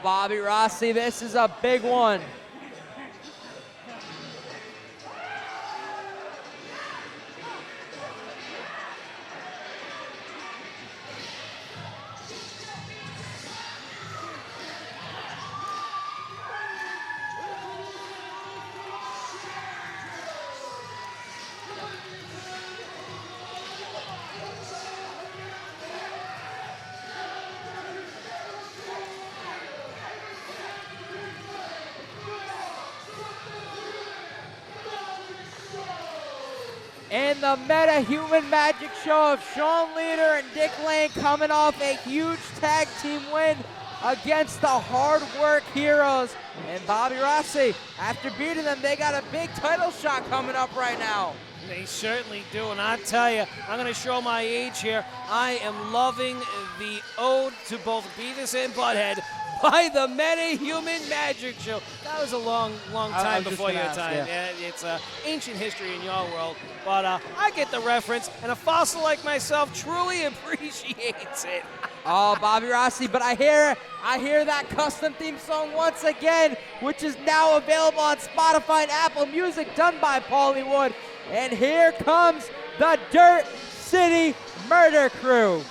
Bobby Rossi, this is a big one. And the Metahuman Magic Show of Sean Leader and Dick Lane coming off a huge tag team win against the Hard Work Heroes. And Bobby Rossi, after beating them, they got a big title shot coming up right now. They certainly do, and I tell you, I'm going to show my age here. I am loving the ode to both Beavis and Butthead by the Metahuman Magic Show. That was a long time before your time. Yeah, it's ancient history in your world, but I get the reference, and a fossil like myself truly appreciates it. Oh, Bobby Rossi, but I hear that custom theme song once again, which is now available on Spotify and Apple Music, done by Paulie Wood. And here comes the Dirt City Murder Crew.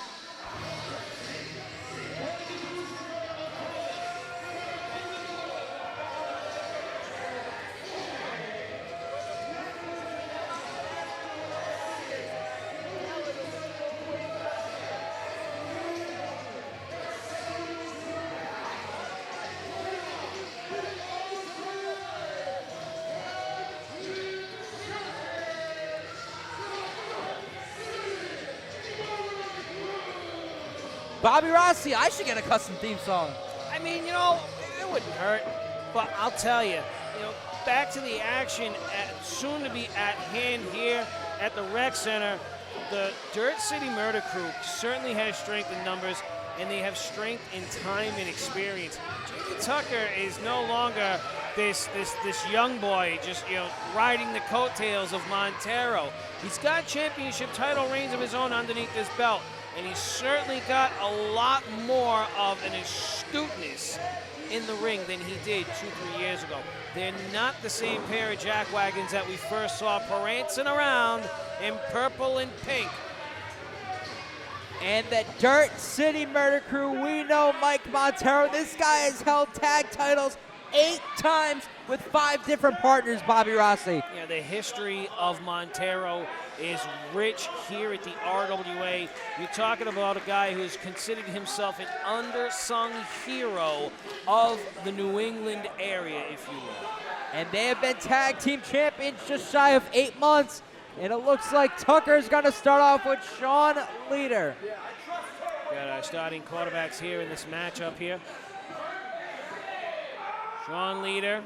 Bobby Rossi, I should get a custom theme song. I mean, you know, it wouldn't hurt, but I'll tell you, back to the action soon to be at hand here at the Rec Center. The Dirt City Murder Crew certainly has strength in numbers, and they have strength in time and experience. Jamie Tucker is no longer this young boy just riding the coattails of Montero. He's got championship title reigns of his own underneath his belt. And he's certainly got a lot more of an astuteness in the ring than he did 2-3 years ago. They're not the same pair of jackwagons that we first saw prancing around in purple and pink. And the Dirt City Murder Crew, we know Mike Montero. This guy has held tag titles 8 times with 5 different partners, Bobby Rossi. Yeah, the history of Montero is rich here at the RWA. You're talking about a guy who's considered himself an undersung hero of the New England area, if you will. And they have been tag team champions just shy of 8 months. And it looks like Tucker's going to start off with Sean Leader. Got our starting quarterbacks here in this matchup here. Sean Leader,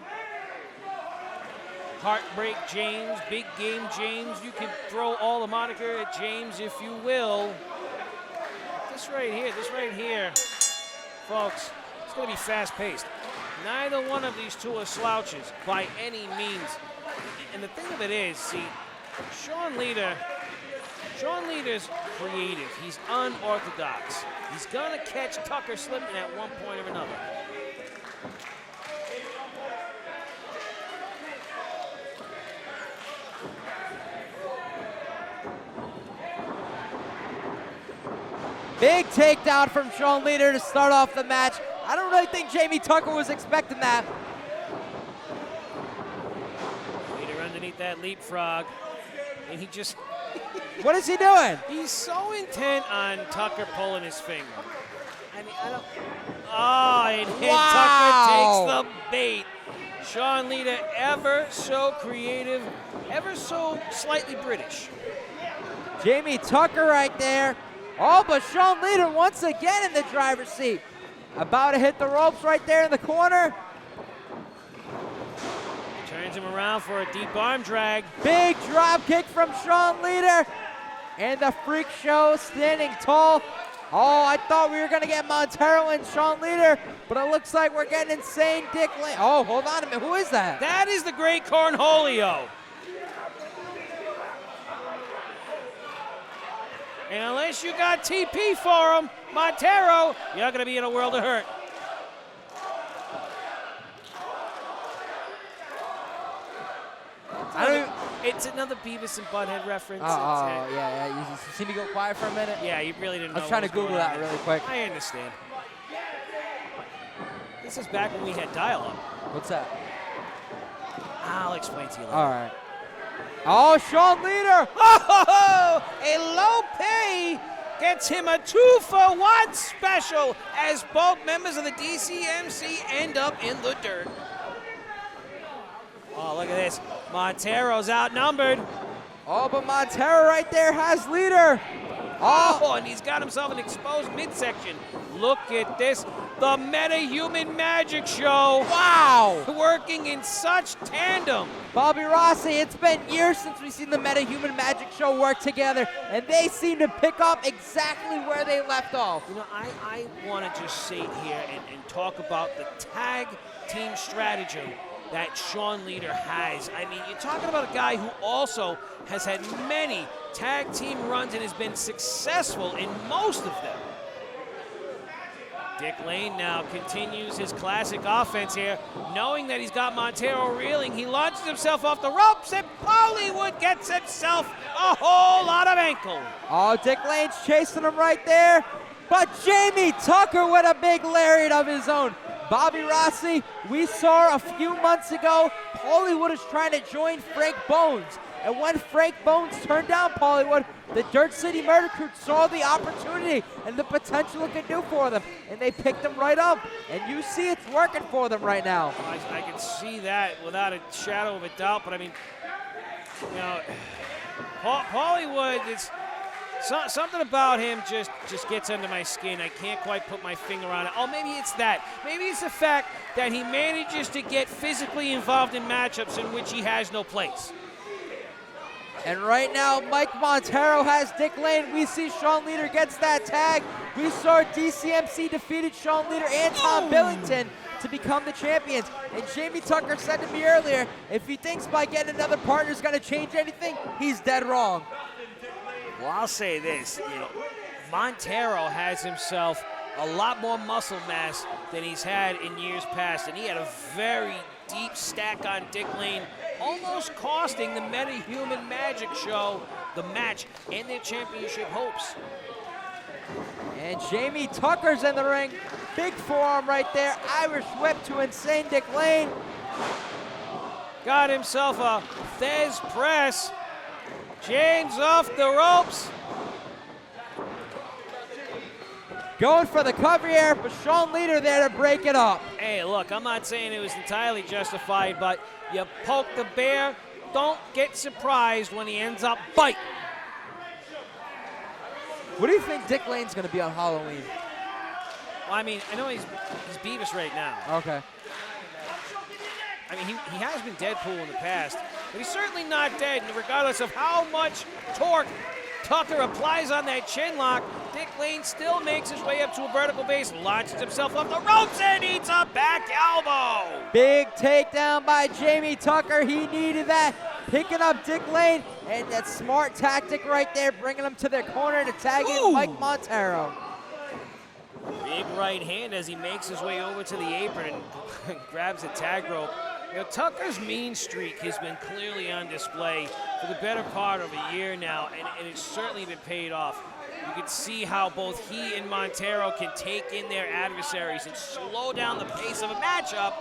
Heartbreak James, Big Game James. You can throw all the moniker at James if you will. This right here, folks, it's going to be fast-paced. Neither one of these two are slouches by any means. And the thing of it is, see, Sean Leader's creative. He's unorthodox. He's going to catch Tucker slipping at one point or another. Big takedown from Sean Leader to start off the match. I don't really think Jamie Tucker was expecting that. Leader underneath that leapfrog. And he just... What is he doing? He's so intent on Tucker pulling his finger. I mean, I don't... Oh, and wow. Tucker takes the bait. Sean Leader, ever so creative, ever so slightly British. Jamie Tucker right there. Oh, but Sean Leader once again in the driver's seat. About to hit the ropes right there in the corner. Turns him around for a deep arm drag. Big drop kick from Sean Leader. And the Freak Show standing tall. Oh, I thought we were going to get Montero and Sean Leader, but it looks like we're getting Insane Dick Lane. Oh, hold on a minute. Who is that? That is the Great Cornholio. And unless you got TP for him, Montero, you're going to be in a world of hurt. It's another Beavis and Butthead reference. Yeah. You see me go quiet for a minute? Yeah, you really didn't know. I was trying to Google that really quick. I understand. This is back when we had dial-up. What's that? I'll explain to you later. All right. Oh, Sean Leader! Oh, a low pay gets him a 2-for-1 special as both members of the DCMC end up in the dirt. Oh, look at this. Montero's outnumbered. Oh, but Montero right there has Leader. Oh, and he's got himself an exposed midsection. Look at this. The Metahuman Magic Show. Wow. Working in such tandem. Bobby Rossi, it's been years since we've seen the Metahuman Magic Show work together, and they seem to pick up exactly where they left off. You know, I want to just sit here and talk about the tag team strategy that Sean Leader has. I mean, you're talking about a guy who also has had many tag team runs and has been successful in most of them. Dick Lane now continues his classic offense here. Knowing that he's got Montero reeling, he launches himself off the ropes, and Hollywood gets himself a whole lot of ankle. Oh, Dick Lane's chasing him right there, but Jamie Tucker with a big lariat of his own. Bobby Rossi, we saw a few months ago, Hollywood is trying to join Frank Bones. And when Frank Bones turned down Hollywood, the Dirt City Murder Crew saw the opportunity and the potential it could do for them. And they picked them right up. And you see it's working for them right now. I can see that without a shadow of a doubt. But I mean, you know, Hollywood, it's something about him just gets under my skin. I can't quite put my finger on it. Oh, maybe it's that. Maybe it's the fact that he manages to get physically involved in matchups in which he has no place. And right now, Mike Montero has Dick Lane. We see Sean Leader gets that tag. We saw DCMC defeated Sean Leader and Tom Billington to become the champions. And Jamie Tucker said to me earlier, if he thinks by getting another partner is going to change anything, he's dead wrong. Well, I'll say this, you know, Montero has himself a lot more muscle mass than he's had in years past, and he had a very deep stack on Dick Lane, almost costing the Metahuman Magic Show the match and their championship hopes. And Jamie Tucker's in the ring. Big forearm right there. Irish whip to insane Dick Lane. Got himself a Thez press. James off the ropes. Going for the cover here, but Sean Leader there to break it up. Hey, look, I'm not saying it was entirely justified, but you poke the bear, don't get surprised when he ends up biting. What do you think Dick Lane's going to be on Halloween? Well, I mean, I know he's Beavis right now. Okay. I mean, he has been Deadpool in the past, but he's certainly not dead, and regardless of how much torque Tucker applies on that chin lock, Dick Lane still makes his way up to a vertical base, launches himself off the ropes, and eats a back elbow. Big takedown by Jamie Tucker. He needed that. Picking up Dick Lane, and that smart tactic right there, bringing him to their corner to tag in Mike Montero. Big right hand as he makes his way over to the apron and grabs the tag rope. You know, Tucker's mean streak has been clearly on display for the better part of a year now, and it's certainly been paid off. You can see how both he and Montero can take in their adversaries and slow down the pace of a matchup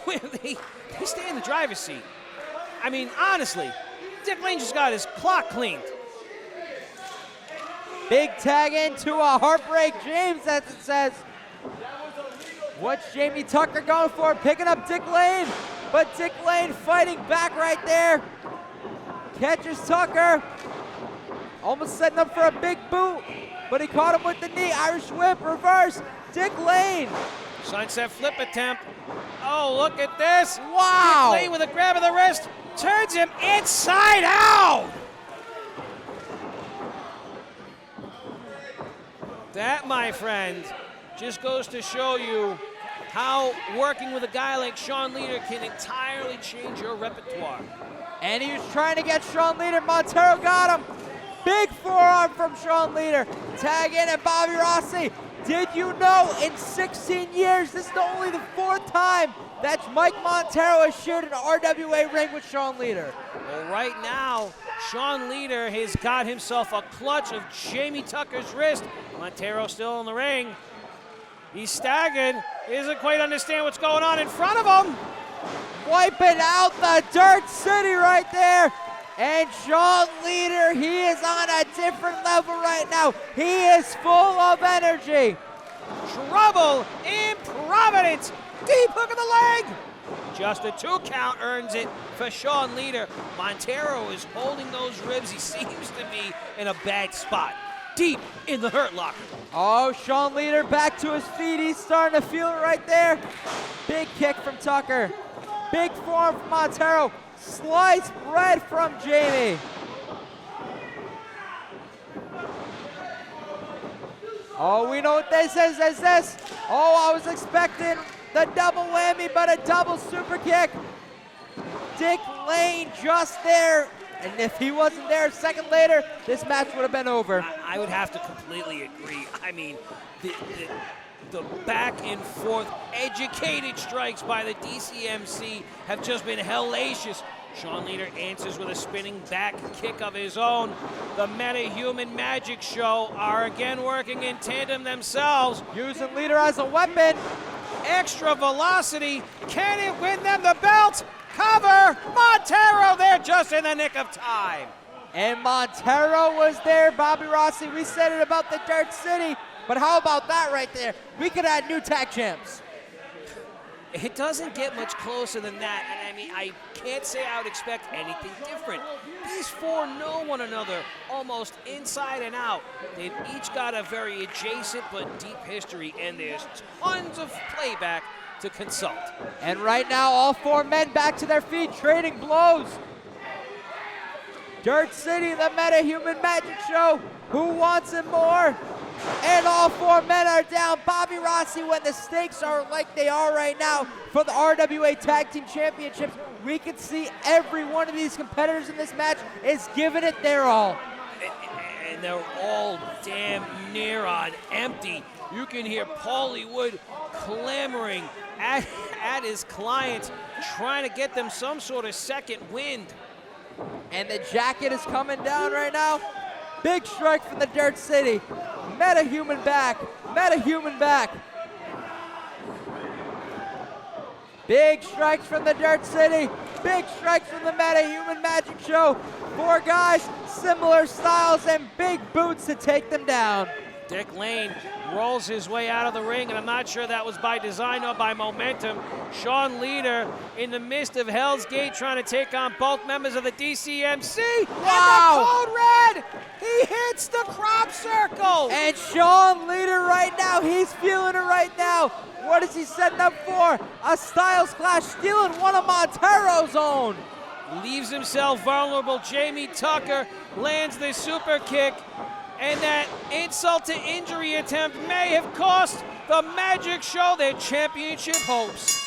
where they stay in the driver's seat. I mean, honestly, Dick Lane just got his clock cleaned. Big tag into a heartbreak James, as it says. What's Jamie Tucker going for? Picking up Dick Lane, but Dick Lane fighting back right there. Catches Tucker. Almost setting up for a big boot, but he caught him with the knee. Irish whip, reverse. Dick Lane. Sunset flip attempt. Oh, look at this. Wow. Dick Lane with a grab of the wrist. Turns him inside out. That, my friend, just goes to show you how working with a guy like Sean Leader can entirely change your repertoire. And he was trying to get Sean Leader. Montero got him. Big forearm from Sean Leader. Tag in at Bobby Rossi. Did you know in 16 years, this is only the 4th time that Mike Montero has shared an RWA ring with Sean Leader. Well, right now, Sean Leader has got himself a clutch of Jamie Tucker's wrist. Montero still in the ring. He's staggered. He doesn't quite understand what's going on in front of him. Wiping out the Dirt City right there. And Sean Leader, he is on a different level right now. He is full of energy. Trouble in Providence. Deep hook of the leg. Just a 2 count earns it for Sean Leader. Montero is holding those ribs. He seems to be in a bad spot. Deep in the hurt locker. Oh, Sean Leader back to his feet. He's starting to feel it right there. Big kick from Tucker. Big forearm from Montero. Sliced bread from Jamie. Oh, we know what this is. Oh, I was expecting the double whammy, but a double super kick. Dick Lane just there. And if he wasn't there a second later, this match would have been over. I would have to completely agree. I mean, the back and forth educated strikes by the DCMC have just been hellacious. Sean Leader answers with a spinning back kick of his own. The Metahuman Magic Show are again working in tandem themselves. Using Leader as a weapon. Extra velocity. Can it win them the belt? Cover! Montero there just in the nick of time. And Montero was there, Bobby Rossi. We said it about the Dirt City, but how about that right there? We could add new tag champs. It doesn't get much closer than that, and I mean, I can't say I would expect anything different. These four know one another almost inside and out. They've each got a very adjacent but deep history, and there's tons of playback to consult. And right now, all four men back to their feet, trading blows. Dirt City, the Metahuman Magic Show. Who wants it more? And all four men are down. Bobby Rossi, when the stakes are like they are right now for the RWA Tag Team Championships, we can see every one of these competitors in this match is giving it their all. And they're all damn near on empty. You can hear Paulie Wood clamoring at his clients, trying to get them some sort of second wind. And the jacket is coming down right now. Big strike from the Dirt City. Metahuman back. Metahuman back. Big strikes from the Dirt City. Big strikes from the Metahuman Magic Show. Four guys, similar styles, and big boots to take them down. Dick Lane rolls his way out of the ring, and I'm not sure that was by design or by momentum. Sean Leader in the midst of Hell's Gate trying to take on both members of the DCMC. Wow. And the Code Red, he hits the crop circle. And Sean Leader right now, he's feeling it right now. What is he setting up for? A Styles Clash, stealing one of Montero's own. Leaves himself vulnerable. Jamie Tucker lands the super kick. And that insult to injury attempt may have cost the Magic Show their championship hopes.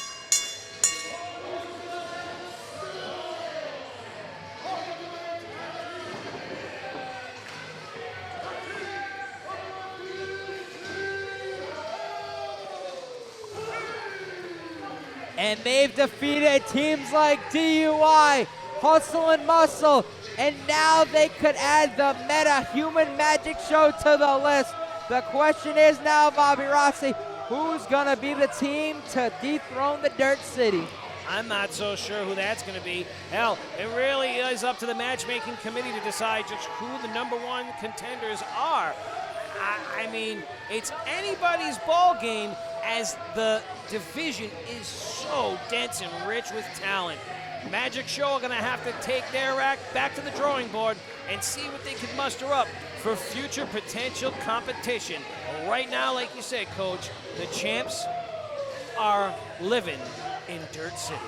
And they've defeated teams like DUI, Hustle and Muscle, and now they could add the Metahuman Magic Show to the list. The question is now, Bobby Rossi, who's going to be the team to dethrone the Dirt City? I'm not so sure who that's going to be. Hell, it really is up to the matchmaking committee to decide just who the #1 contenders are. I mean, it's anybody's ball game as the division is so dense and rich with talent. Magic Show are going to have to take their act back to the drawing board and see what they can muster up for future potential competition. Right now, like you said, Coach, the champs are living in Dirt City.